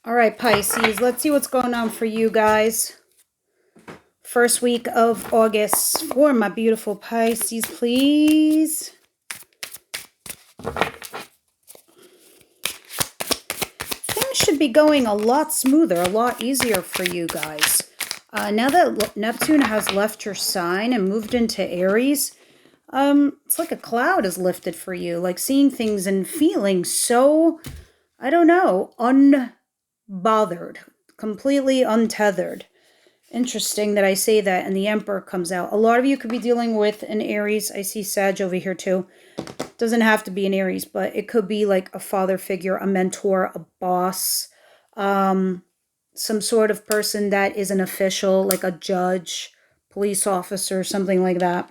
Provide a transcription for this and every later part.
All right, Pisces, let's see what's going on for you guys. First week of August for my beautiful Pisces, please. Things should be going a lot smoother, a lot easier for you guys. Now that Neptune has left your sign and moved into Aries, it's like a cloud is lifted for you, like seeing things and feeling so, I don't know, unbothered, completely untethered. Interesting that I say that and the Emperor comes out. A lot of you could be dealing with an Aries. I see Sag over here too. Doesn't have to be an Aries, but it could be like a father figure, a mentor, a boss, some sort of person that is an official, like a judge, police officer, something like that.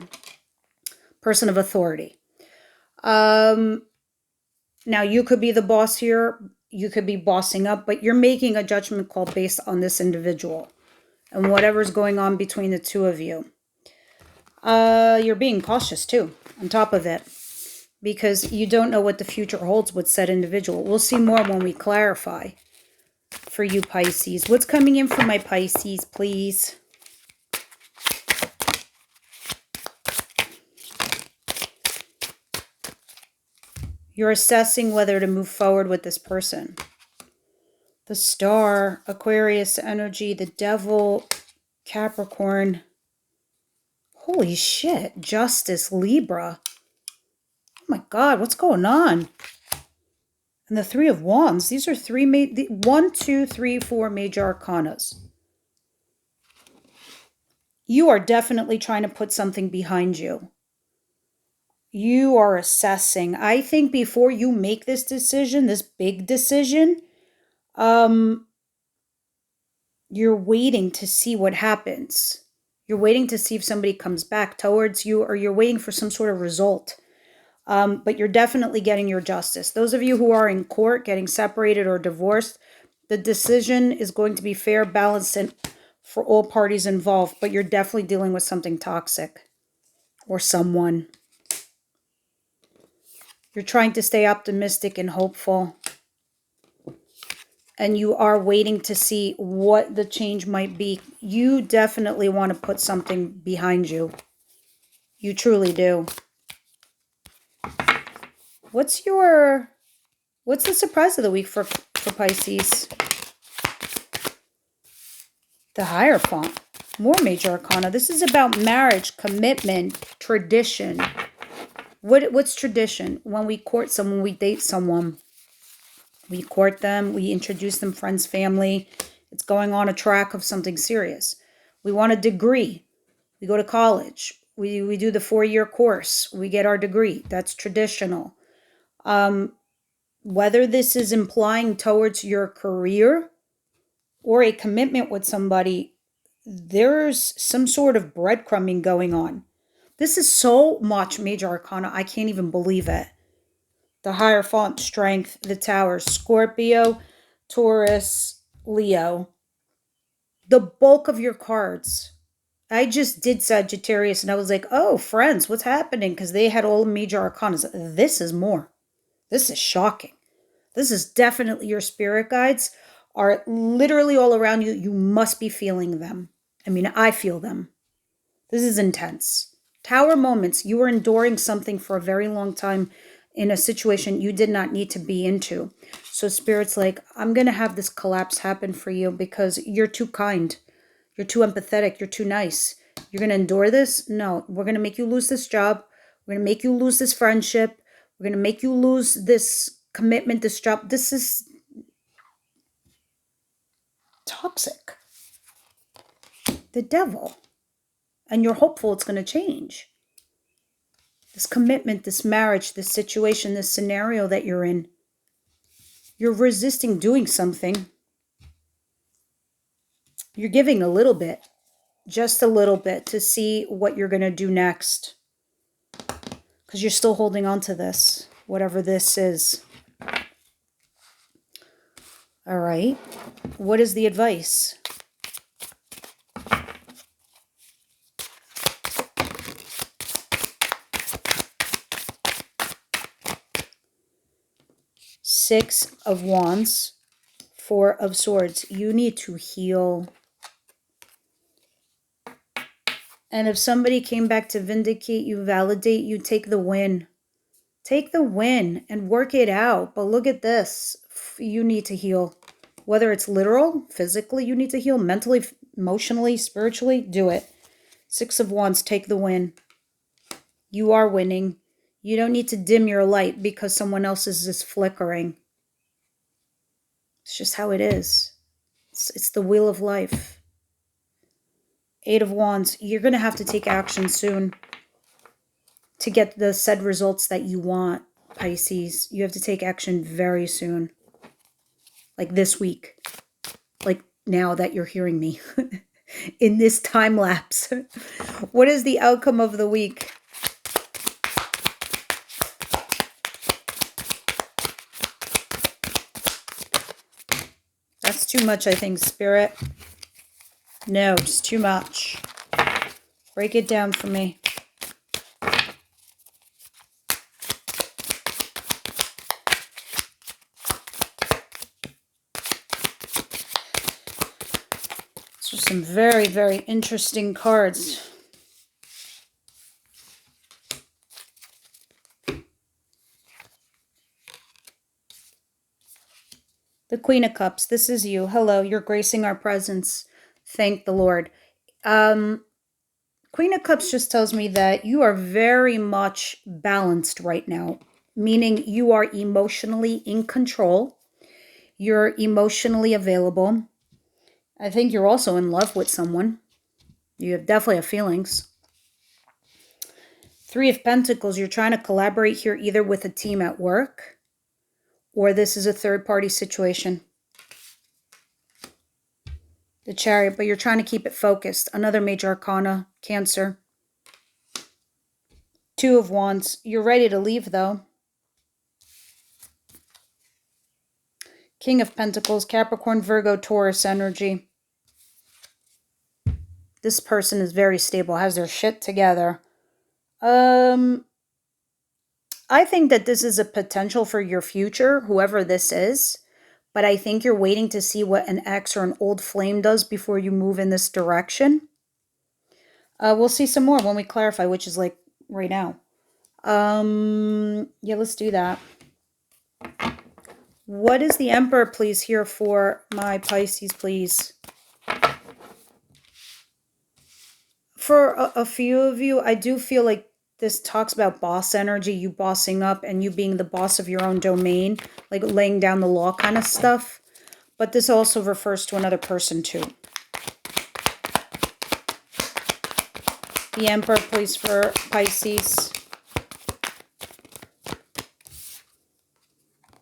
Person of authority. Now you could be the boss here. You could be bossing up, but you're making a judgment call based on this individual and whatever's going on between the two of you. You're being cautious too, on top of it, because you don't know what the future holds with said individual. We'll see more when we clarify for you, Pisces. What's coming in for my Pisces, please? You're assessing whether to move forward with this person. The Star, Aquarius energy, the Devil, Capricorn. Holy shit, Justice, Libra. Oh my God, what's going on? And the Three of Wands. These are one, two, three, four major arcanas. You are definitely trying to put something behind you. You are assessing. I think before you make this decision, this big decision, you're waiting to see what happens. You're waiting to see if somebody comes back towards you, or you're waiting for some sort of result. But you're definitely getting your justice. Those of you who are in court, getting separated or divorced, the decision is going to be fair, balanced, and for all parties involved. But you're definitely dealing with something toxic or someone. You're trying to stay optimistic and hopeful. And you are waiting to see what the change might be. You definitely want to put something behind you. You truly do. What's the surprise of the week for Pisces? The Hierophant. More major arcana. This is about marriage, commitment, tradition. What's tradition? When we court someone, we date someone. We court them, we introduce them, friends, family. It's going on a track of something serious. We want a degree. We go to college. We do the 4-year course. We get our degree. That's traditional. Whether this is implying towards your career or a commitment with somebody, there's some sort of breadcrumbing going on. This is so much major arcana, I can't even believe it. The Hierophant, Strength, the Tower, Scorpio, Taurus, Leo. The bulk of your cards. I just did Sagittarius and I was like, oh, friends, what's happening? Because they had all the major arcanas. This is more. This is shocking. This is definitely your spirit guides are literally all around you. You must be feeling them. I mean, I feel them. This is intense. Tower moments. You were enduring something for a very long time in a situation you did not need to be into. So Spirit's like, I'm going to have this collapse happen for you because you're too kind. You're too empathetic. You're too nice. You're going to endure this? No, we're going to make you lose this job. We're going to make you lose this friendship. We're going to make you lose this commitment, this job. This is toxic. The Devil. And you're hopeful it's going to change. This commitment, this marriage, this situation, this scenario that you're in. You're resisting doing something. You're giving a little bit, just a little bit, to see what you're going to do next. Because you're still holding on to this, whatever this is. All right. What is the advice? Six of Wands, Four of Swords. You need to heal. And if somebody came back to vindicate you, validate you, take the win. Take the win and work it out. But look at this. You need to heal. Whether it's literal, physically, you need to heal. Mentally, emotionally, spiritually, do it. Six of Wands, take the win. You are winning. You don't need to dim your light because someone else's is flickering. It's just how it is. It's the wheel of life. Eight of Wands, you're going to have to take action soon to get the said results that you want, Pisces. You have to take action very soon. Like this week. Like now that you're hearing me. In this time lapse. What is the outcome of the week? That's too much, I think, Spirit. No, it's too much. Break it down for me. These are some very, very interesting cards. The Queen of Cups, this is you. Hello, you're gracing our presence. Thank the Lord. Queen of Cups just tells me that you are very much balanced right now, meaning you are emotionally in control. You're emotionally available. I think you're also in love with someone. You definitely have feelings. Three of Pentacles, you're trying to collaborate here either with a team at work or this is a third-party situation. The Chariot, but you're trying to keep it focused. Another major arcana, Cancer. Two of Wands. You're ready to leave, though. King of Pentacles, Capricorn, Virgo, Taurus energy. This person is very stable, has their shit together. I think that this is a potential for your future, whoever this is. But I think you're waiting to see what an ex or an old flame does before you move in this direction. We'll see some more when we clarify, which is like right now. Yeah, let's do that. What is the Emperor, please, here for my Pisces, please? For a few of you, I do feel like this talks about boss energy, you bossing up and you being the boss of your own domain, like laying down the law kind of stuff. But this also refers to another person too. The Emperor, please, for Pisces.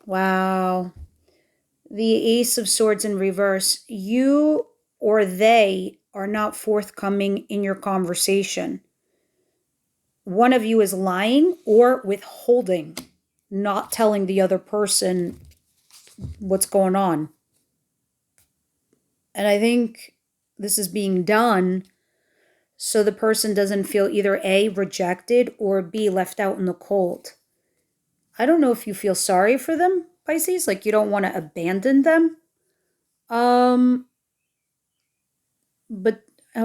Wow. The Ace of Swords in reverse. You or they are not forthcoming in your conversation. One of you is lying or withholding, not telling the other person what's going on. And I think this is being done so the person doesn't feel either A, rejected, or B, left out in the cold. I don't know if you feel sorry for them, Pisces, like you don't want to abandon them. But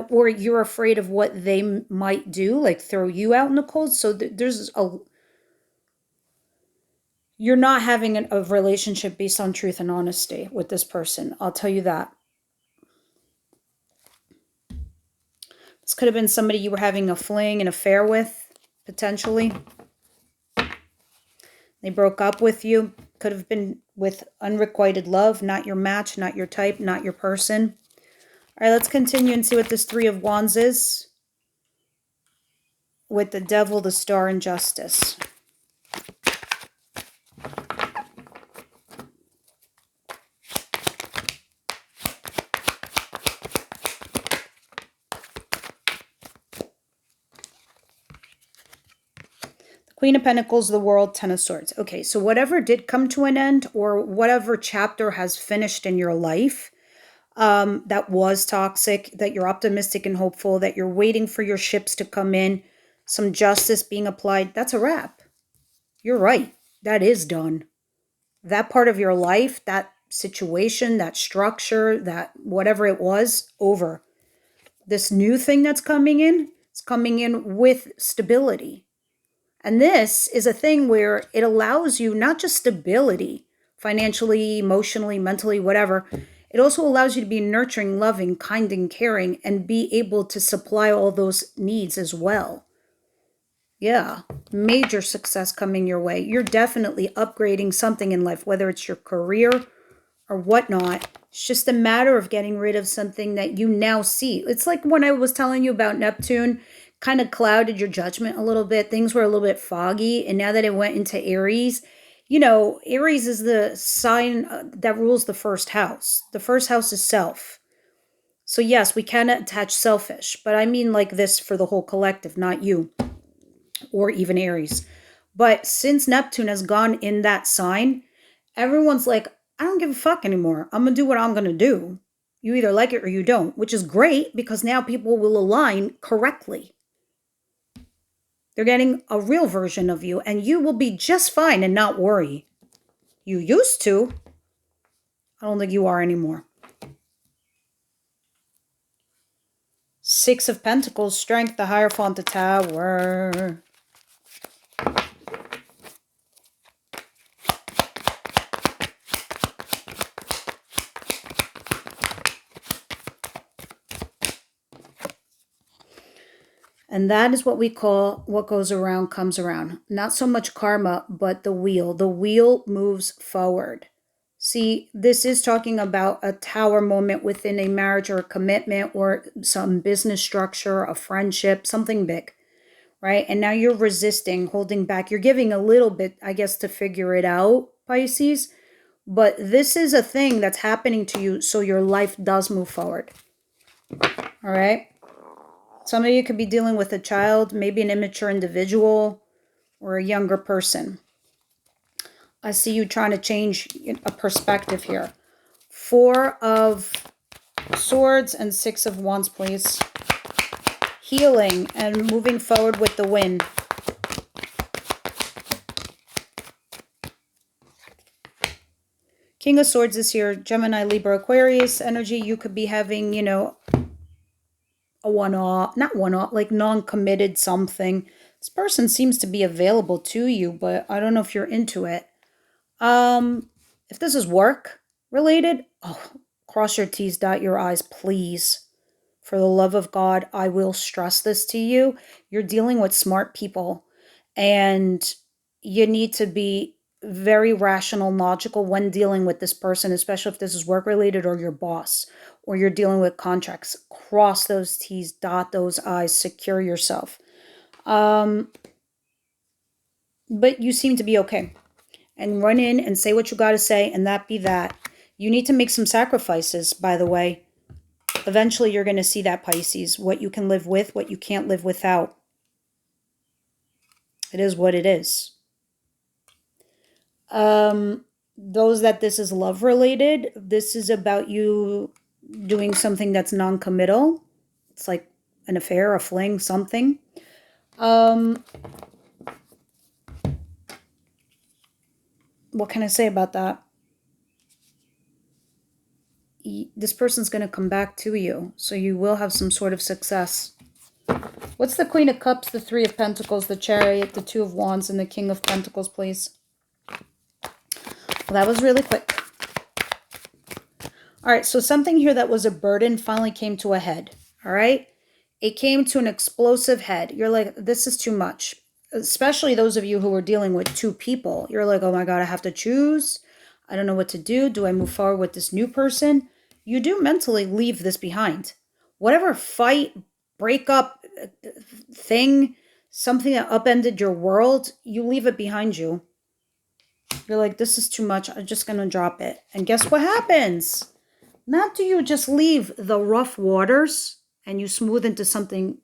or you're afraid of what they might do, like throw you out in the cold. So there's you're not having a relationship based on truth and honesty with this person. I'll tell you that. This could have been somebody you were having a fling, an affair with, potentially. They broke up with you. Could have been with unrequited love, not your match, not your type, not your person. All right, let's continue and see what this Three of Wands is. With the Devil, the Star, and Justice. Queen of Pentacles, the World, Ten of Swords. Okay, so whatever did come to an end or whatever chapter has finished in your life that was toxic, that you're optimistic and hopeful, that you're waiting for your ships to come in, some justice being applied, that's a wrap. You're right. That is done. That part of your life, that situation, that structure, that whatever it was, over. This new thing that's coming in, it's coming in with stability. And this is a thing where it allows you not just stability, financially, emotionally, mentally, whatever. It also allows you to be nurturing, loving, kind, and caring, and be able to supply all those needs as well. Yeah, major success coming your way. You're definitely upgrading something in life, whether it's your career or whatnot. It's just a matter of getting rid of something that you now see. It's like when I was telling you about Neptune, kind of clouded your judgment a little bit. Things were a little bit foggy. And now that it went into Aries, Aries is the sign that rules the first house. The first house is self. So yes, we can attach selfish, but I mean like this for the whole collective, not you or even Aries. But since Neptune has gone in that sign, everyone's like, I don't give a fuck anymore. I'm going to do what I'm going to do. You either like it or you don't, which is great because now people will align correctly. They're getting a real version of you and you will be just fine and not worry. You used to. I don't think you are anymore. Six of Pentacles, Strength, the Hierophant, the Tower. And that is what we call what goes around comes around. Not so much karma, but the wheel. The wheel moves forward. See, this is talking about a tower moment within a marriage or a commitment or some business structure, a friendship, something big, right? And now you're resisting, holding back. You're giving a little bit, I guess, to figure it out, Pisces. But this is a thing that's happening to you, so your life does move forward. All right? Some of you could be dealing with a child, maybe an immature individual or a younger person. I see you trying to change a perspective here. 4 of Swords and 6 of Wands, please. Healing and moving forward with the wind. King of Swords is here. Gemini, Libra, Aquarius energy. You could be having, a one-off, not one-off, like non-committed something. This person seems to be available to you, but I don't know if you're into it. If this is work related, cross your T's, dot your I's, please. For the love of God, I will stress this to you. You're dealing with smart people and you need to be very rational, logical when dealing with this person, especially if this is work related or your boss or you're dealing with contracts. Cross those T's, dot those I's, secure yourself. But you seem to be okay. And run in and say what you got to say and that be that. You need to make some sacrifices, by the way. Eventually you're going to see that, Pisces, what you can live with, what you can't live without. It is what it is. Those that this is love related, this is about you doing something that's non-committal. It's like an affair, a fling, something. What can I say about that? This person's going to come back to you, so you will have some sort of success. What's the Queen of Cups, the 3 of Pentacles, the Chariot, the 2 of Wands, and the King of Pentacles, please? Well, that was really quick. All right, so something here that was a burden finally came to a head, all right? It came to an explosive head. You're like, this is too much. Especially those of you who are dealing with 2 people. You're like, oh my God, I have to choose. I don't know what to do. Do I move forward with this new person? You do mentally leave this behind. Whatever fight, breakup, thing, something that upended your world, you leave it behind you. You're like, this is too much. I'm just going to drop it. And guess what happens? Not do you just leave the rough waters and you smooth into something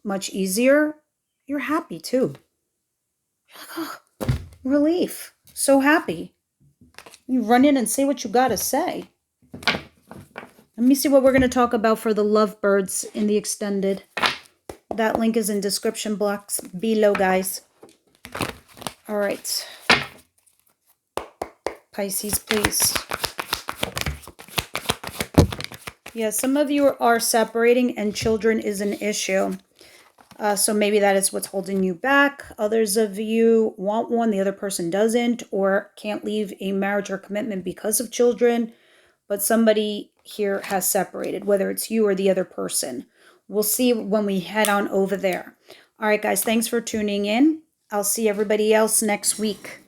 much easier. You're happy too. You're like, oh, relief. So happy. You run in and say what you got to say. Let me see what we're going to talk about for the lovebirds in the extended. That link is in description box below, guys. All right. Pisces, please. Yeah, some of you are separating and children is an issue. So maybe that is what's holding you back. Others of you want one, the other person doesn't, or can't leave a marriage or commitment because of children. But somebody here has separated, whether it's you or the other person. We'll see when we head on over there. All right, guys, thanks for tuning in. I'll see everybody else next week.